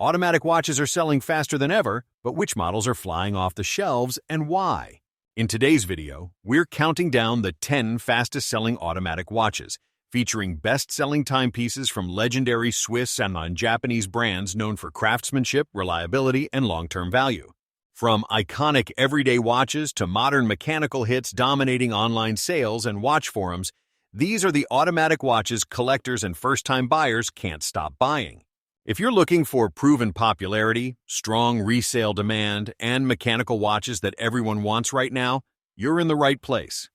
Automatic watches are selling faster than ever, but which models are flying off the shelves and why? In today's video, we're counting down the 10 fastest-selling automatic watches, featuring best-selling timepieces from legendary Swiss and Japanese brands known for craftsmanship, reliability, and long-term value. From iconic everyday watches to modern mechanical hits dominating online sales and watch forums, these are the automatic watches collectors and first-time buyers can't stop buying. If you're looking for proven popularity, strong resale demand, and mechanical watches that everyone wants right now, you're in the right place.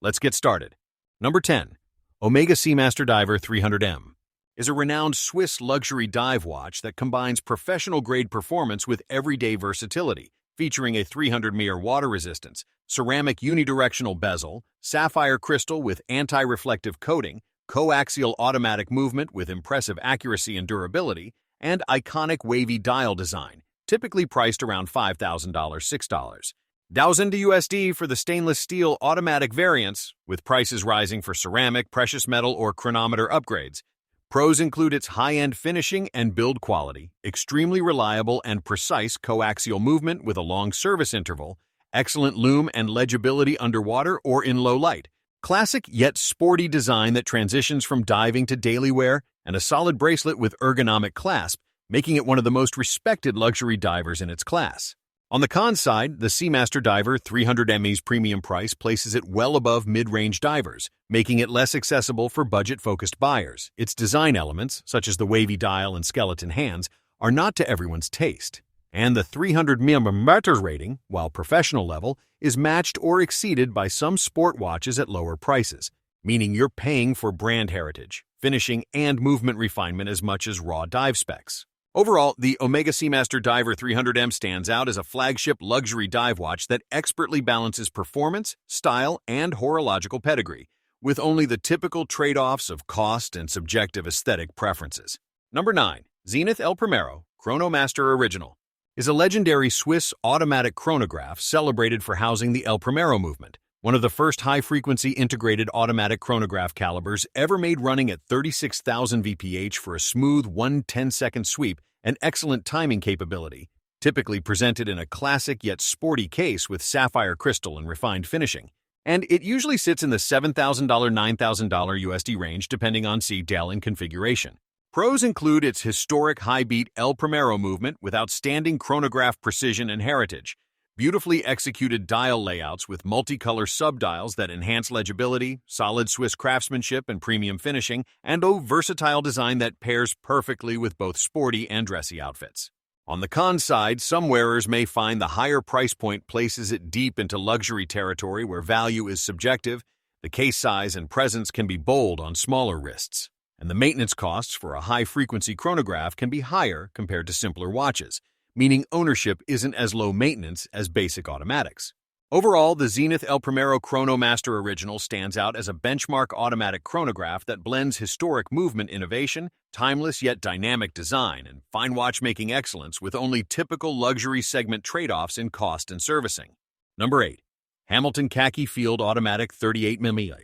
Let's get started. Number 10. Omega Seamaster Diver 300M is a renowned Swiss luxury dive watch that combines professional-grade performance with everyday versatility, featuring a 300-meter water resistance, ceramic unidirectional bezel, sapphire crystal with anti-reflective coating, coaxial automatic movement with impressive accuracy and durability, and iconic wavy dial design, typically priced around $5,000, $6,000. $1,000 for the stainless steel automatic variants, with prices rising for ceramic, precious metal, or chronometer upgrades. Pros include its high-end finishing and build quality, extremely reliable and precise coaxial movement with a long service interval, excellent lume and legibility underwater or in low light, classic yet sporty design that transitions from diving to daily wear, and a solid bracelet with ergonomic clasp, making it one of the most respected luxury divers in its class. On the con side, the Seamaster Diver 300Me's premium price places it well above mid-range divers, making it less accessible for budget-focused buyers. Its design elements, such as the wavy dial and skeleton hands, are not to everyone's taste. And the 300mm rating, while professional level, is matched or exceeded by some sport watches at lower prices, meaning you're paying for brand heritage, finishing, and movement refinement as much as raw dive specs. Overall, the Omega Seamaster Diver 300M stands out as a flagship luxury dive watch that expertly balances performance, style, and horological pedigree, with only the typical trade-offs of cost and subjective aesthetic preferences. Number 9. Zenith El Primero Chrono Master Original is a legendary Swiss automatic chronograph celebrated for housing the El Primero movement, one of the first high-frequency integrated automatic chronograph calibers ever made, running at 36,000 VPH for a smooth 1/10-second sweep and excellent timing capability, typically presented in a classic yet sporty case with sapphire crystal and refined finishing. And it usually sits in the $7,000 $9,000 USD range depending on CDL and configuration. Pros include its historic high-beat El Primero movement with outstanding chronograph precision and heritage, beautifully executed dial layouts with multicolor subdials that enhance legibility, solid Swiss craftsmanship and premium finishing, and a versatile design that pairs perfectly with both sporty and dressy outfits. On the con side, some wearers may find the higher price point places it deep into luxury territory where value is subjective, the case size and presence can be bold on smaller wrists, and the maintenance costs for a high-frequency chronograph can be higher compared to simpler watches, meaning ownership isn't as low maintenance as basic automatics. Overall, the Zenith El Primero Chrono Master Original stands out as a benchmark automatic chronograph that blends historic movement innovation, timeless yet dynamic design, and fine watchmaking excellence with only typical luxury segment trade-offs in cost and servicing. Number 8. Hamilton Khaki Field Automatic 38mm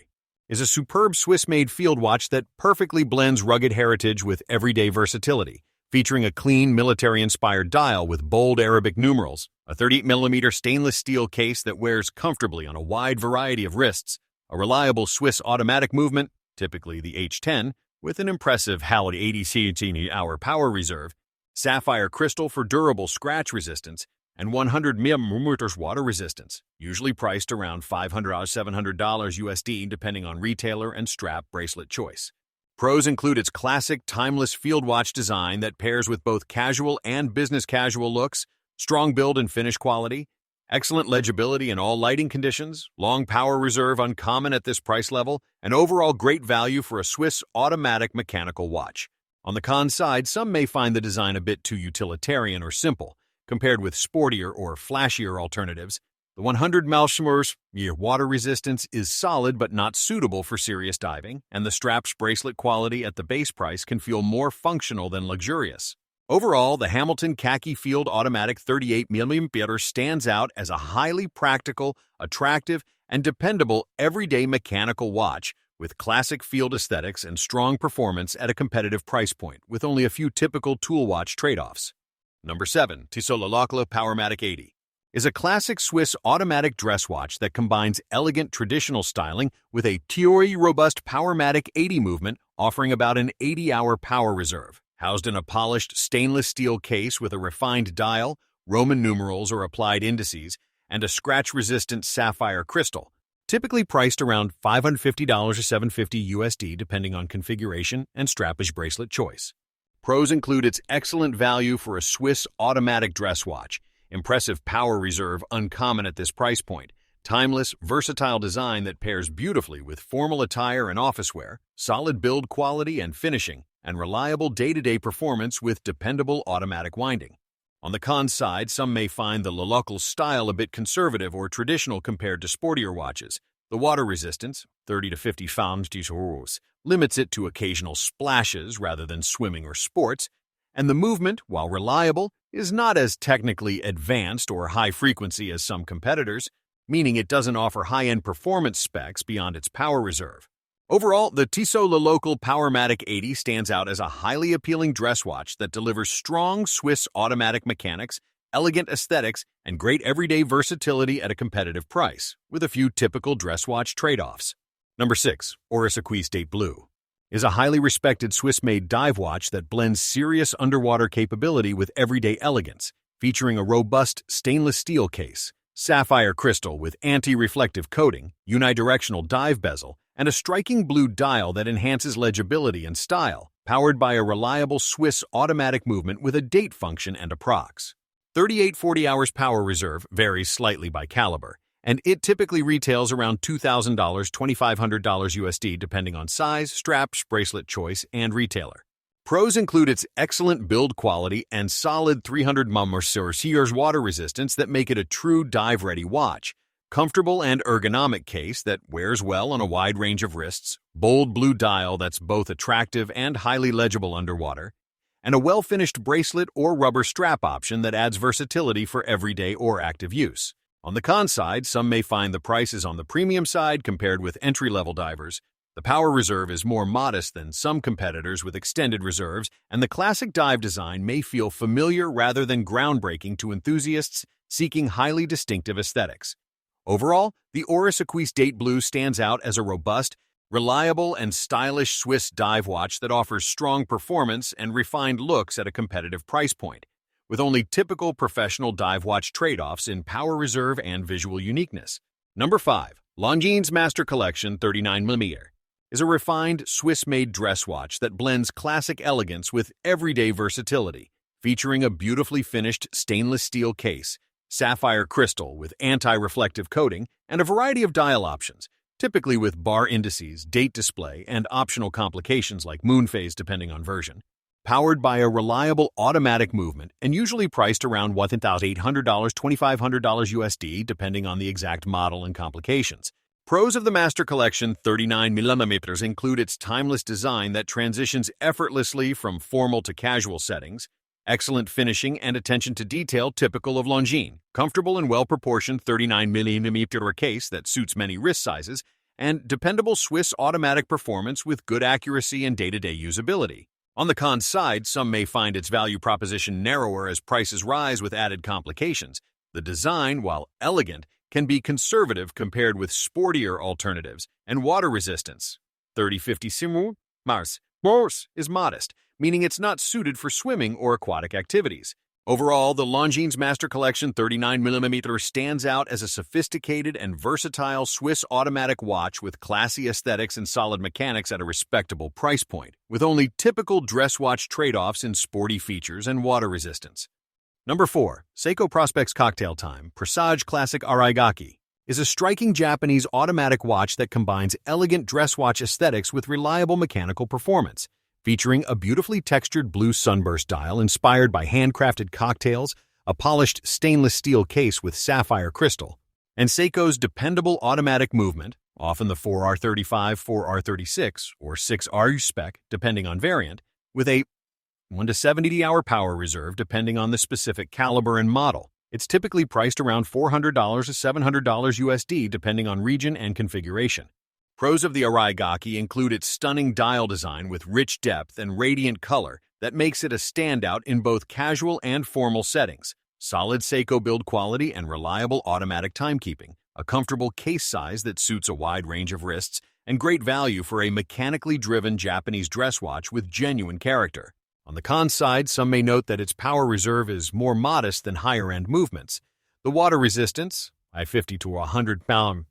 is a superb Swiss-made field watch that perfectly blends rugged heritage with everyday versatility, featuring a clean, military-inspired dial with bold Arabic numerals, a 38mm stainless steel case that wears comfortably on a wide variety of wrists, a reliable Swiss automatic movement, typically the H10, with an impressive HAL 80 cm/hour power reserve, sapphire crystal for durable scratch resistance, and 100mm water resistance, usually priced around $500 $700 USD depending on retailer and strap bracelet choice. Pros include its classic, timeless field watch design that pairs with both casual and business casual looks, strong build and finish quality, excellent legibility in all lighting conditions, long power reserve uncommon at this price level, and overall great value for a Swiss automatic mechanical watch. On the con side, some may find the design a bit too utilitarian or simple, compared with sportier or flashier alternatives. The 100mm water resistance is solid but not suitable for serious diving, and the strap's bracelet quality at the base price can feel more functional than luxurious. Overall, the Hamilton Khaki Field Automatic 38mm stands out as a highly practical, attractive, and dependable everyday mechanical watch with classic field aesthetics and strong performance at a competitive price point, with only a few typical tool watch trade-offs. Number 7. Tissot Locle Powermatic 80 is a classic Swiss automatic dress watch that combines elegant traditional styling with a robust Powermatic 80 movement, offering about an 80-hour power reserve. Housed in a polished stainless steel case with a refined dial, Roman numerals or applied indices, and a scratch-resistant sapphire crystal, typically priced around $550 or $750 USD depending on configuration and strappage bracelet choice. Pros include its excellent value for a Swiss automatic dress watch, impressive power reserve uncommon at this price point, timeless, versatile design that pairs beautifully with formal attire and office wear, solid build quality and finishing, and reliable day-to-day performance with dependable automatic winding. On the cons side, some may find the Locle style a bit conservative or traditional compared to sportier watches. The water resistance, 30 to 50 pounds, limits it to occasional splashes rather than swimming or sports, and the movement, while reliable, is not as technically advanced or high-frequency as some competitors, meaning it doesn't offer high-end performance specs beyond its power reserve. Overall, the Tissot Locle Powermatic 80 stands out as a highly appealing dress watch that delivers strong Swiss automatic mechanics, elegant aesthetics, and great everyday versatility at a competitive price, with a few typical dress watch trade-offs. Number 6. Oris Aquis Date Blue is a highly respected Swiss-made dive watch that blends serious underwater capability with everyday elegance, featuring a robust stainless steel case, sapphire crystal with anti-reflective coating, unidirectional dive bezel, and a striking blue dial that enhances legibility and style, powered by a reliable Swiss automatic movement with a date function and a prox. 38-40 hours power reserve varies slightly by caliber, and it typically retails around $2,000, $2,500 USD depending on size, straps, bracelet choice, and retailer. Pros include its excellent build quality and solid 300 mm water resistance that make it a true dive-ready watch, comfortable and ergonomic case that wears well on a wide range of wrists, bold blue dial that's both attractive and highly legible underwater, and a well-finished bracelet or rubber strap option that adds versatility for everyday or active use. On the con side, some may find the price is on the premium side compared with entry-level divers. The power reserve is more modest than some competitors with extended reserves, and the classic dive design may feel familiar rather than groundbreaking to enthusiasts seeking highly distinctive aesthetics. Overall, the Oris Aquis Date Blue stands out as a robust, reliable, and stylish Swiss dive watch that offers strong performance and refined looks at a competitive price point, with only typical professional dive watch trade-offs in power reserve and visual uniqueness. Number 5. Longines Master Collection 39mm is a refined, Swiss-made dress watch that blends classic elegance with everyday versatility, featuring a beautifully finished stainless steel case, sapphire crystal with anti-reflective coating, and a variety of dial options, typically with bar indices, date display, and optional complications like moon phase depending on version. Powered by a reliable automatic movement and usually priced around $1,800, $2,500 USD depending on the exact model and complications. Pros of the Master Collection 39mm include its timeless design that transitions effortlessly from formal to casual settings, excellent finishing and attention to detail typical of Longines, comfortable and well-proportioned 39mm case that suits many wrist sizes, and dependable Swiss automatic performance with good accuracy and day-to-day usability. On the con side, some may find its value proposition narrower as prices rise with added complications. The design, while elegant, can be conservative compared with sportier alternatives, and water resistance. 30-50 Mars is modest, meaning it's not suited for swimming or aquatic activities. Overall, the Longines Master Collection 39mm stands out as a sophisticated and versatile Swiss automatic watch with classy aesthetics and solid mechanics at a respectable price point, with only typical dress watch trade-offs in sporty features and water resistance. Number 4. Seiko Prospex Cocktail Time Presage Classic Araigaki is a striking Japanese automatic watch that combines elegant dress watch aesthetics with reliable mechanical performance, featuring a beautifully textured blue sunburst dial inspired by handcrafted cocktails, a polished stainless steel case with sapphire crystal, and Seiko's dependable automatic movement, often the 4R35, 4R36, or 6R spec, depending on variant, with a 1 to 70-hour power reserve depending on the specific caliber and model. It's typically priced around $400 to $700 USD depending on region and configuration. Pros of the Araigaki include its stunning dial design with rich depth and radiant color that makes it a standout in both casual and formal settings, solid Seiko build quality and reliable automatic timekeeping, a comfortable case size that suits a wide range of wrists, and great value for a mechanically driven Japanese dress watch with genuine character. On the con side, some may note that its power reserve is more modest than higher-end movements. The water resistance, 50 to 100 pound,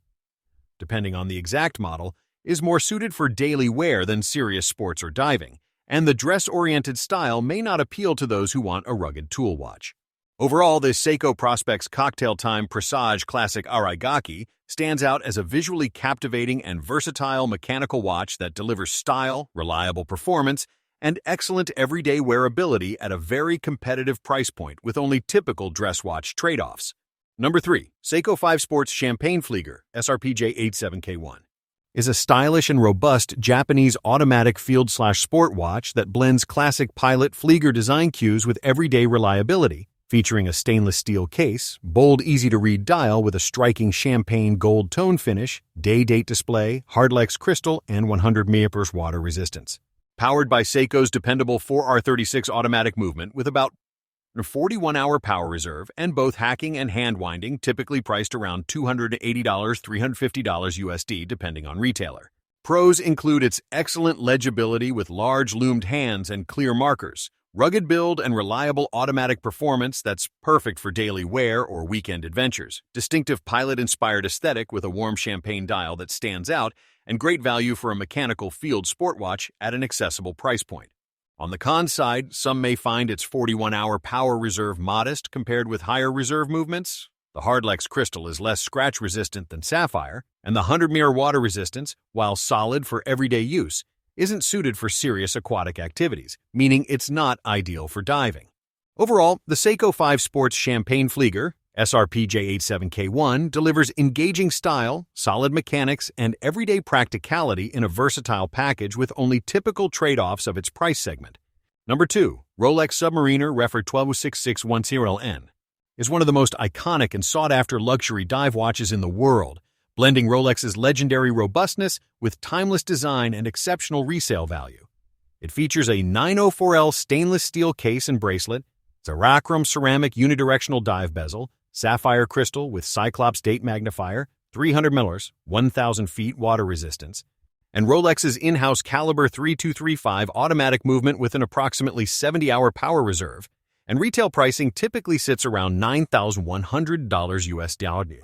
depending on the exact model, is more suited for daily wear than serious sports or diving, and the dress-oriented style may not appeal to those who want a rugged tool watch. Overall, this Seiko Prospex Cocktail Time Presage Classic Araigaki stands out as a visually captivating and versatile mechanical watch that delivers style, reliable performance, and excellent everyday wearability at a very competitive price point with only typical dress watch trade-offs. Number 3. Seiko 5 Sports Champagne Flieger SRPJ87K1 is a stylish and robust Japanese automatic field/sport watch that blends classic pilot Flieger design cues with everyday reliability, featuring a stainless steel case, bold, easy-to-read dial with a striking champagne gold tone finish, day-date display, Hardlex crystal, and 100 mAh water resistance. Powered by Seiko's dependable 4R36 automatic movement with about a 41-hour power reserve and both hacking and hand winding, typically priced around $280, $350 USD depending on retailer. Pros include its excellent legibility with large loomed hands and clear markers, rugged build and reliable automatic performance that's perfect for daily wear or weekend adventures, distinctive pilot-inspired aesthetic with a warm champagne dial that stands out, and great value for a mechanical field sport watch at an accessible price point. On the con side, some may find its 41-hour power reserve modest compared with higher reserve movements. The Hardlex crystal is less scratch-resistant than sapphire, and the 100 mAh water resistance, while solid for everyday use, isn't suited for serious aquatic activities, meaning it's not ideal for diving. Overall, the Seiko 5 Sports Champagne Flieger SRPJ87K1 delivers engaging style, solid mechanics, and everyday practicality in a versatile package with only typical trade-offs of its price segment. Number 2. Rolex Submariner Ref 126610LN is one of the most iconic and sought-after luxury dive watches in the world, blending Rolex's legendary robustness with timeless design and exceptional resale value. It features a 904L stainless steel case and bracelet, Zaracrum ceramic unidirectional dive bezel, sapphire crystal with Cyclops date magnifier, 300 milliliters, 1,000 feet water resistance, and Rolex's in-house Caliber 3235 automatic movement with an approximately 70-hour power reserve, and retail pricing typically sits around $9,100 USD,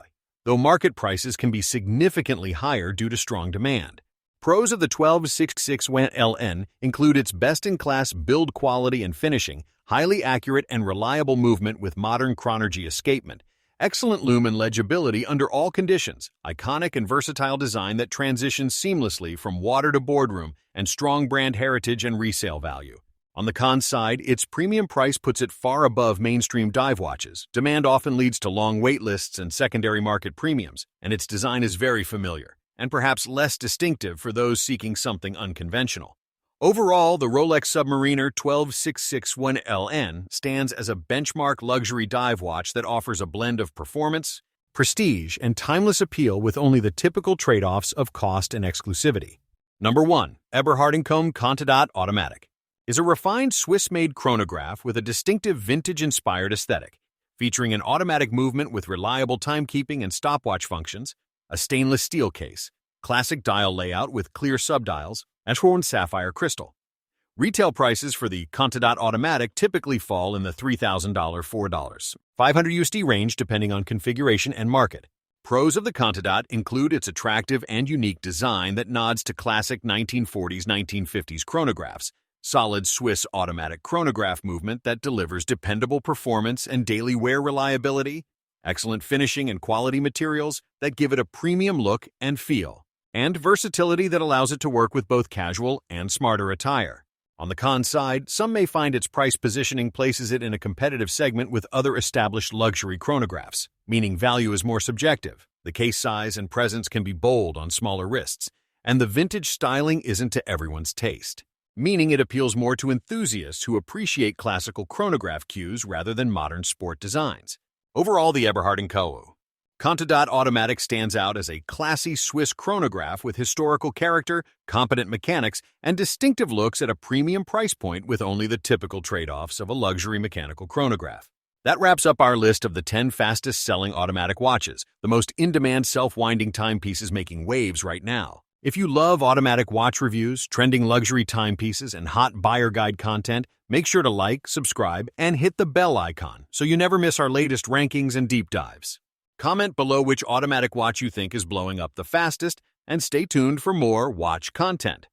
though market prices can be significantly higher due to strong demand. Pros of the 1266LN include its best-in-class build quality and finishing, highly accurate and reliable movement with modern chronergy escapement, excellent lume and legibility under all conditions, iconic and versatile design that transitions seamlessly from water to boardroom, and strong brand heritage and resale value. On the con side, its premium price puts it far above mainstream dive watches. Demand often leads to long wait lists and secondary market premiums, and its design is very familiar, and perhaps less distinctive for those seeking something unconventional. Overall, the Rolex Submariner 12661LN stands as a benchmark luxury dive watch that offers a blend of performance, prestige, and timeless appeal with only the typical trade-offs of cost and exclusivity. Number 1. Eberhard & Co. Contodat Automatic is a refined Swiss-made chronograph with a distinctive vintage-inspired aesthetic, featuring an automatic movement with reliable timekeeping and stopwatch functions, a stainless steel case, classic dial layout with clear subdials, and Schorn sapphire crystal. Retail prices for the Contodat Automatic typically fall in the $3,000 $4 500 USD range depending on configuration and market. Pros of the Contodat include its attractive and unique design that nods to classic 1940s-1950s chronographs, solid Swiss automatic chronograph movement that delivers dependable performance and daily wear reliability, excellent finishing and quality materials that give it a premium look and feel, and versatility that allows it to work with both casual and smarter attire. On the con side, some may find its price positioning places it in a competitive segment with other established luxury chronographs, meaning value is more subjective. The case size and presence can be bold on smaller wrists, and the vintage styling isn't to everyone's taste, meaning it appeals more to enthusiasts who appreciate classical chronograph cues rather than modern sport designs. Overall, the Eberhard & Co. Contodat Automatic stands out as a classy Swiss chronograph with historical character, competent mechanics, and distinctive looks at a premium price point with only the typical trade-offs of a luxury mechanical chronograph. That wraps up our list of the 10 fastest-selling automatic watches, the most in-demand self-winding timepieces making waves right now. If you love automatic watch reviews, trending luxury timepieces, and hot buyer guide content, make sure to like, subscribe, and hit the bell icon so you never miss our latest rankings and deep dives. Comment below which automatic watch you think is blowing up the fastest, and stay tuned for more watch content.